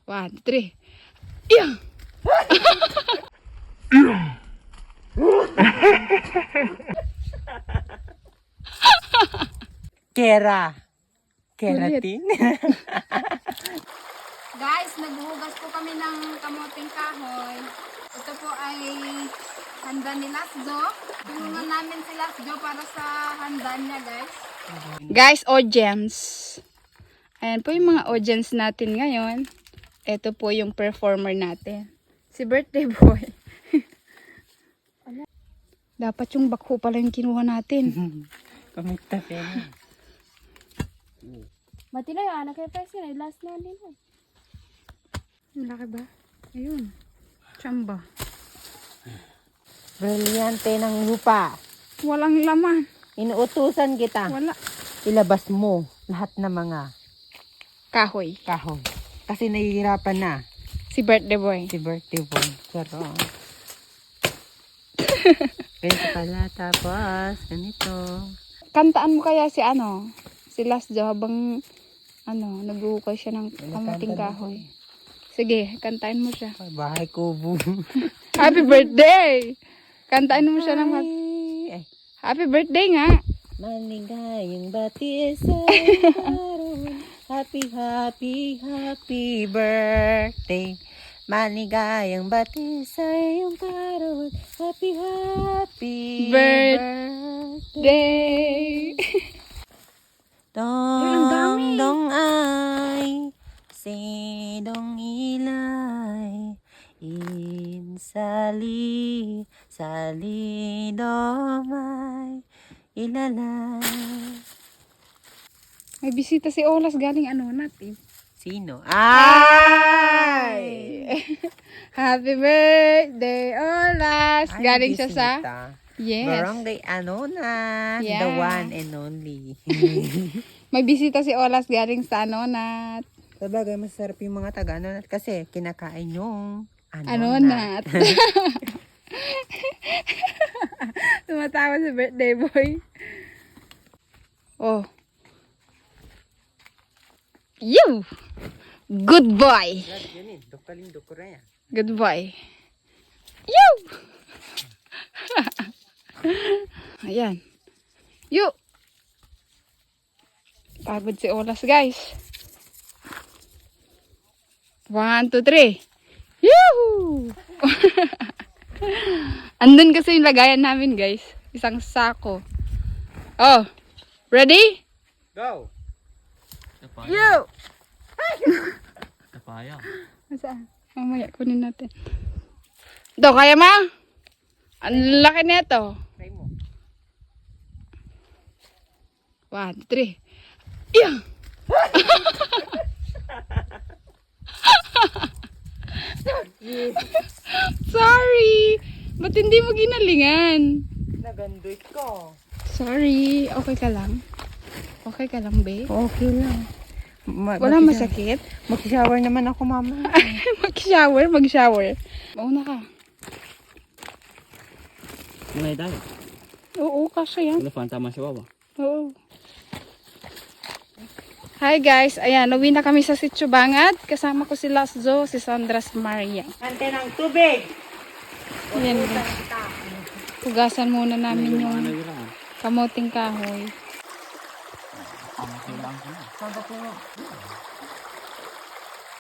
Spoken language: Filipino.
1, 3. Yeah! Keratin. Guys, naghuhugas po kami ng kamuting kahoy. Ito po ay handa ni Lasjo. Tulungan namin si Lasjo para sa handa niya, guys. Guys, audience. Ayan po yung mga audience natin ngayon. Ito po yung performer natin. Si Birthday Boy. Dapat yung bakho pala yung kinuha natin. Pamigtas yan. Mati na yung anak kay President. Last na din. Malaki ba? Ayun. Tsamba. Brilyante ng lupa. Walang laman. Inuutusan kita. Wala. Ilabas mo lahat ng mga Kahoy. kahoy. Kasi nahihirapan na Si Birthday Boy. si birthday boy. Pero, ganito pala. Tapos, ganito. Kantaan mo kaya si si Lasjo habang naghuhukay siya ng kamuting kahoy. Sige, kantain mo siya. Ay, bahay kubo. Happy birthday! Kantain mo siya ng Ay, happy birthday nga. maligayang batis sa karon. Happy, happy, happy birthday. Maligayang batis sa iyong karon. Happy, happy birthday. Day! ang dami. Dong ay sidong ilay sali domay ilalay. May bisita si Olas galing natin. Sino? Ay! Happy birthday, Olas! Ay, Galing siya sa... bisita. Yes. Barangay Anona. Yeah. The one and only. May bisita si Olas galing sa Anonat. Sabagay, masarap yung mga taga-Anonat kasi kinakain yung Anonat. Tumatawa si birthday boy. Oh. You! Good boy! Good boy. You! Ayan. You! Pagod si Olas, guys. 1, 2, 3. Yoo! Andun kasi yung lagayan namin, guys. Isang sako. Oh. Ready? Go! You! Papaya. Saan? Mamaya kunin natin. Ito, kaya ma? Ang laki nito. Try mo. 1, 2, 3. Yeah! Sorry! Ba't hindi mo ginalingan? Nagandoy ko. Sorry. Okay ka lang? Okay ka lang, babe? Okay lang. Wala masakit? Mag-shower naman ako, mama. Mag-shower? Mag-shower. Mauna ka. Mulai tayo. Oo, kasi yan. Wala tama si Wawa. Oo. Hi guys, ayan, uwi na kami sa Sitio Bangad. Kasama ko si Lasjo, si Sandras Maria. Ante ng tubig. Ayan, hugasan muna namin yung kamuting kahoy. Tama ko lang. Saan ka po?